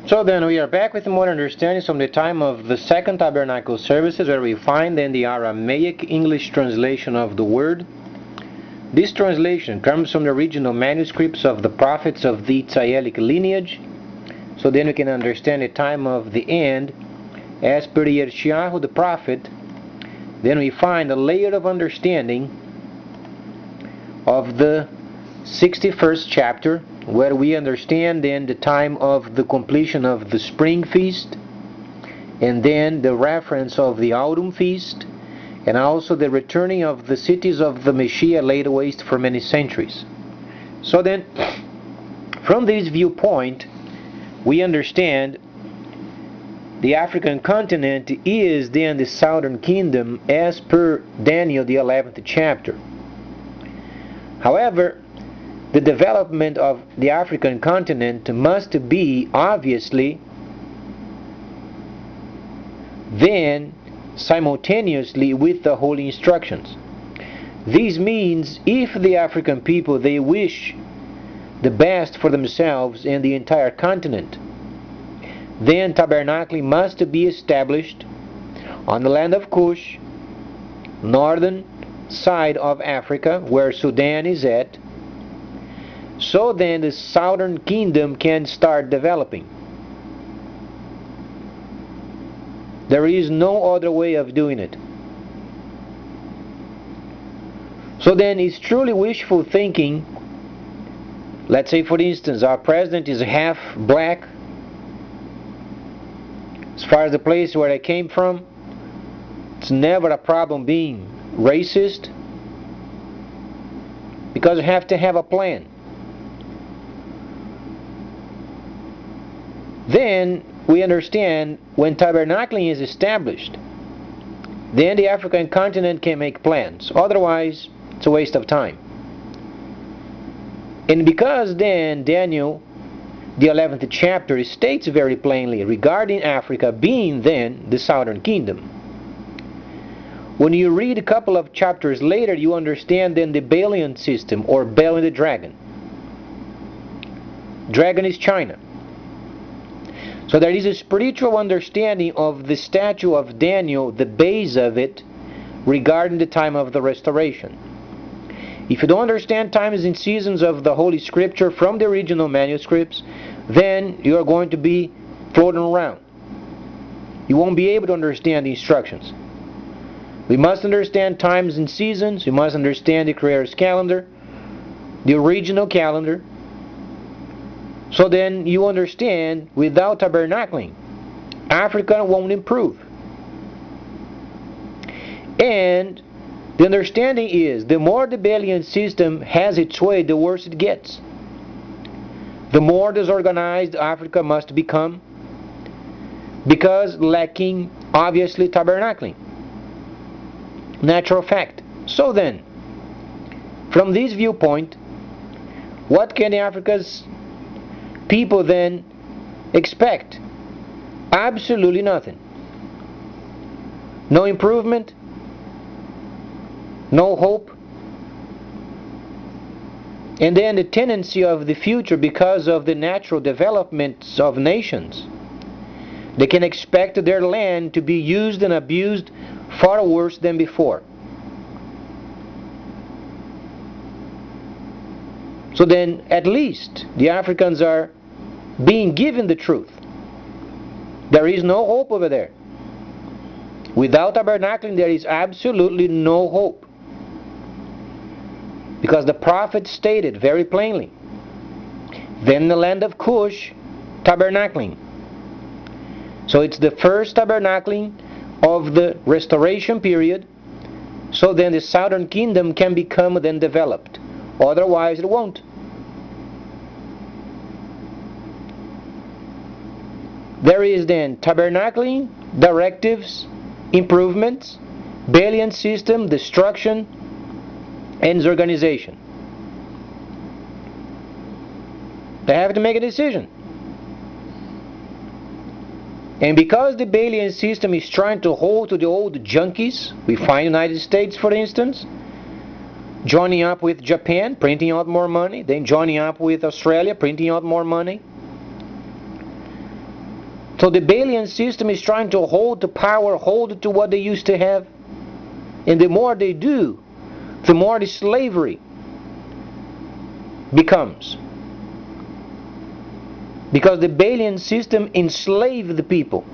So then we are back with more understanding from the time of the second tabernacle services, where we find then the Aramaic English translation of the word. This translation comes from the original manuscripts of the prophets of the Tzayelic lineage. So then we can understand the time of the end as per Yershiyahu the prophet. Then we find a layer of understanding of the 61st chapter, where we understand then the time of the completion of the spring feast, and then the reference of the autumn feast, and also the returning of the cities of the Messiah laid waste for many centuries. So then, from this viewpoint, we understand the African continent is then the southern kingdom as per Daniel the 11th chapter. However, the development of the African continent must be obviously then simultaneously with the holy instructions. This means if the African people they wish the best for themselves and the entire continent, then tabernacling must be established on the land of Cush, northern side of Africa, where Sudan is at. So then the southern kingdom can start developing. There is no other way of doing it. So then it's truly wishful thinking. Let's say, for instance, our president is half black. As far as the place where I came from, it's never a problem being racist, because you have to have a plan. Then we understand when tabernacling is established, then the African continent can make plans. Otherwise, it's a waste of time. And because then Daniel, the 11th chapter, states very plainly regarding Africa being then the southern kingdom. When you read a couple of chapters later, you understand then the Babylonian system, or Bel and the dragon. Dragon is China. So there is a spiritual understanding of the statue of Daniel, the base of it, regarding the time of the restoration. If you don't understand times and seasons of the Holy Scripture from the original manuscripts, then you are going to be floating around. You won't be able to understand the instructions. We must understand times and seasons. We must understand the Creator's calendar, the original calendar. So then you understand, without tabernacling, Africa won't improve. And the understanding is, the more the Babylonian system has its way, the worse it gets. The more disorganized Africa must become, because lacking, obviously, tabernacling. Natural fact. So then, from this viewpoint, what can Africa's people then expect? Absolutely nothing. No improvement, no hope. And then the tendency of the future, because of the natural developments of nations, they can expect their land to be used and abused far worse than before. So then, at least, the Africans are being given the truth. There is no hope over there. Without tabernacling, there is absolutely no hope. Because the prophet stated very plainly, then the land of Cush, tabernacling. So it's the first tabernacling of the restoration period. So then the southern kingdom can become then developed. Otherwise it won't. There is then tabernacling, directives, improvements, Babylonian system, destruction, and organization. They have to make a decision. And because the Babylonian system is trying to hold to the old junkies, we find United States, for instance, joining up with Japan, printing out more money, then joining up with Australia, printing out more money. So the Belian system is trying to hold to power, hold to what they used to have. And the more they do, the more the slavery becomes. Because the Belian system enslaved the people.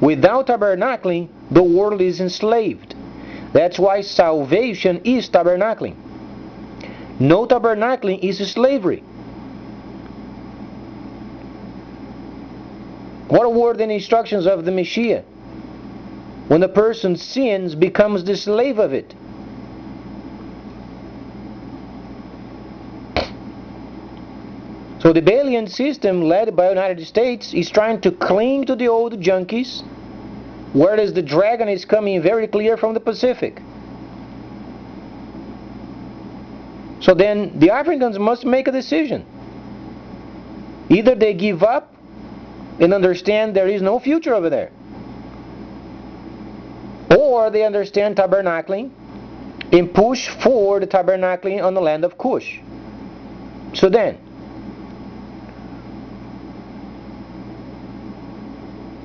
Without tabernacling, the world is enslaved. That's why salvation is tabernacling. No tabernacling is slavery. What were the instructions of the Messiah? When a person sins, becomes the slave of it. So the Belian system, led by the United States, is trying to cling to the old junkies, whereas the dragon is coming very clear from the Pacific. So then the Africans must make a decision. Either they give up and understand there is no future over there, or they understand tabernacling and push for the tabernacling on the land of Cush. So then,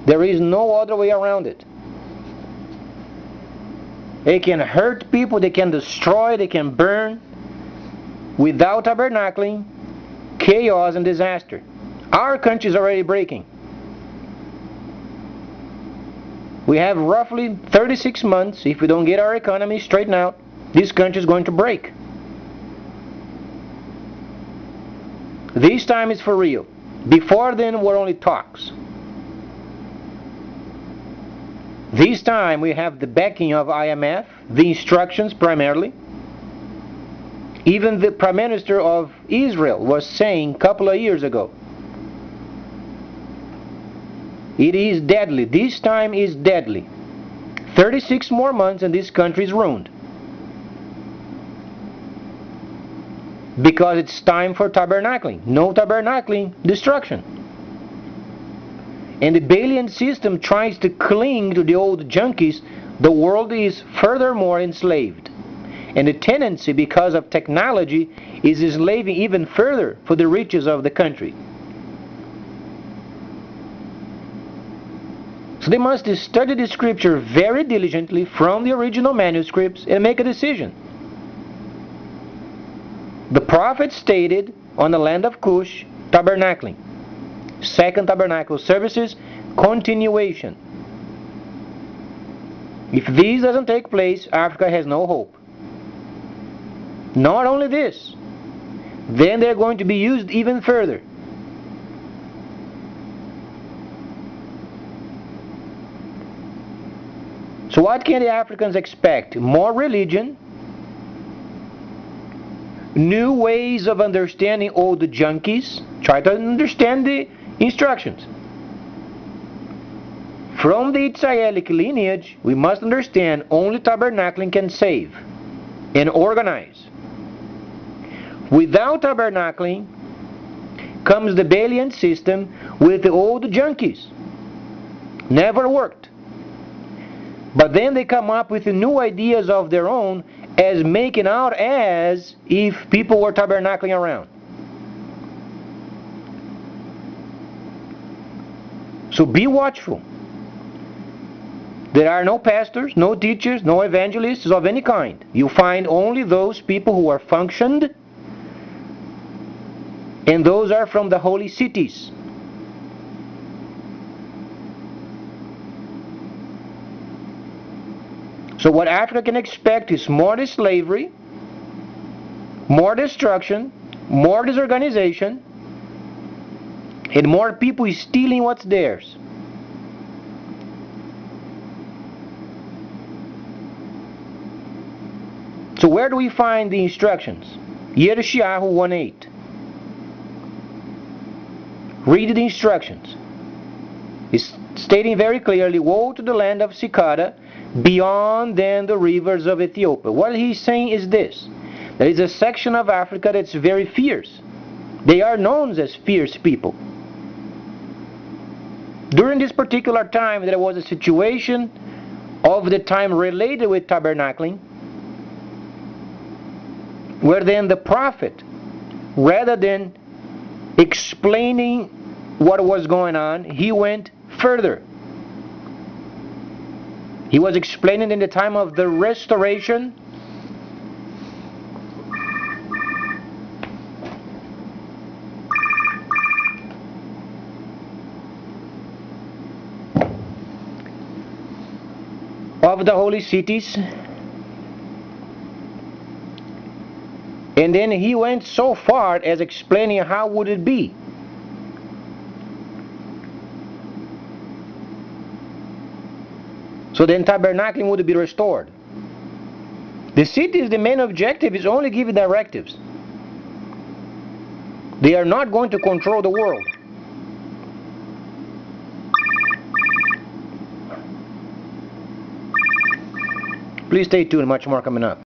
there is no other way around it. They can hurt people, they can destroy, they can burn. Without tabernacling, chaos and disaster. Our country is already breaking. We have roughly 36 months. If we don't get our economy straightened out, this country is going to break. This time is for real. Before then were only talks. This time we have the backing of IMF, the instructions primarily. Even the Prime Minister of Israel was saying a couple of years ago, it is deadly. This time is deadly. 36 more months and this country is ruined. Because it's time for tabernacling. No tabernacling, destruction. And the Belian system tries to cling to the old junkies. The world is furthermore enslaved. And the tendency, because of technology, is enslaving even further for the riches of the country. So they must study the scripture very diligently from the original manuscripts and make a decision. The prophet stated on the land of Cush, tabernacling. Second tabernacle services, continuation. If this doesn't take place, Africa has no hope. Not only this, then they're going to be used even further. So what can the Africans expect? More religion, new ways of understanding old junkies. Try to understand the instructions. From the Israelic lineage, we must understand only tabernacling can save and organize. Without tabernacling comes the Belian system with the old junkies. Never worked. But then they come up with new ideas of their own, as making out as if people were tabernacling around. So be watchful. There are no pastors, no teachers, no evangelists of any kind. You find only those people who are functioned, and those are from the holy cities. So what Africa can expect is more slavery, more destruction, more disorganization, and more people stealing what's theirs. So where do we find the instructions? Yershiyahu 1:8. Read the instructions. It's stating very clearly, woe to the land of Cicada, beyond then the rivers of Ethiopia. What he's saying is this: there is a section of Africa that's very fierce. They are known as fierce people. During this particular time, there was a situation of the time related with tabernacling, where then the prophet, rather than explaining what was going on, he went further. He was explaining in the time of the restoration of the holy cities, and then he went so far as explaining how would it be. So then tabernacling would be restored. The cities, the main objective is only giving directives. They are not going to control the world. Please stay tuned, much more coming up.